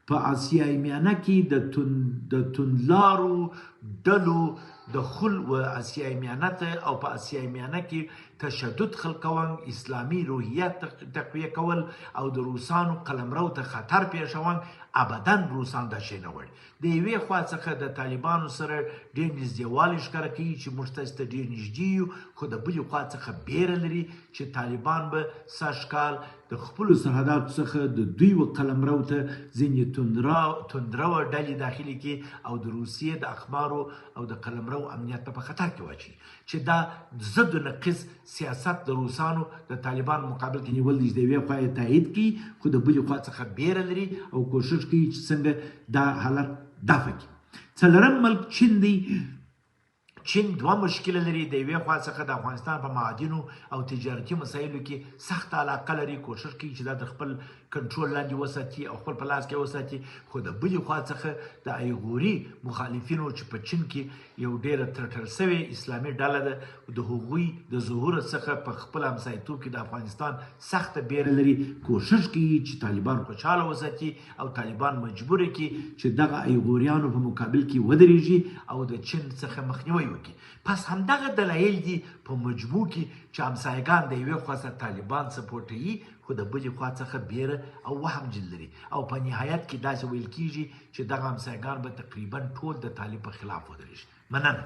په اسیای میانه کې د توندلارو ډلو دخول و اسیای میانه ته او په اسیای میانه کې تشدد خلقون، اسلامي روحیات تقویه کول او د روسانو قلمرو ته خطر پیښول، ابدا روسان دا شی نه غواړي. د یوې خوا څخه د طالبانو سره ډېر نږدېوالی ښکاره کوي چې موږ تاسو ته ډېر نږدې یو، خو د بلې خوا څخه بیره لري چې طالبان به سږکال د خپلو سرحداتو څخه د دوی و قلمرو ته ځینې توندروه ډلې داخلي کړي او د روسیې د اقمارو او د قلمرو امنیت ته په خطر کې واچوي، چې دا ضد و نقیض سیاست د روسانو د طالبانو مقابل کې نیول دي. د یوې خوا یې تایید کړي خو د بلې خوا څخه بیره لري او کوشش کوي چې څنګه دا حالت دفع کړي. څلورم ملک چین دی. چین دوه مشکله لري. د یوې خوا څخه د افغانستان په معادنو او تجارتي مسایلو کې سخت علاقه لري، کوشش کوي چې دا د خپل کنټرول لاندې وساتي او خپل په لاس کې وساتي، خو د بلې خوا څخه د ایغوري مخالفینو چې په چین کې یو ډېره ترټل سوې اسلامي ډله ده، د هغوی د ظهور څخه په خپل همسایتوب کې د افغانستان سخته بیره لري، کوشش کوي چې طالبان خوشحاله وساتي او طالبان مجبور کړي چې دغه ایغوریانو په مقابل کې ودرېږي او د چین څخه مخنیوی وکړي. پس همدغه دلایل دي په مجموع کې چې همسایګان د یوې خوا څخه طالبان سپورټوي خو د بلې خوا څخه بیره او وهم جل لري، او په نهایت کې داسې ویل کېږي چې دغه همسایګان به تقریبا ټول د طالب په خلاف ودرېږي. مننه.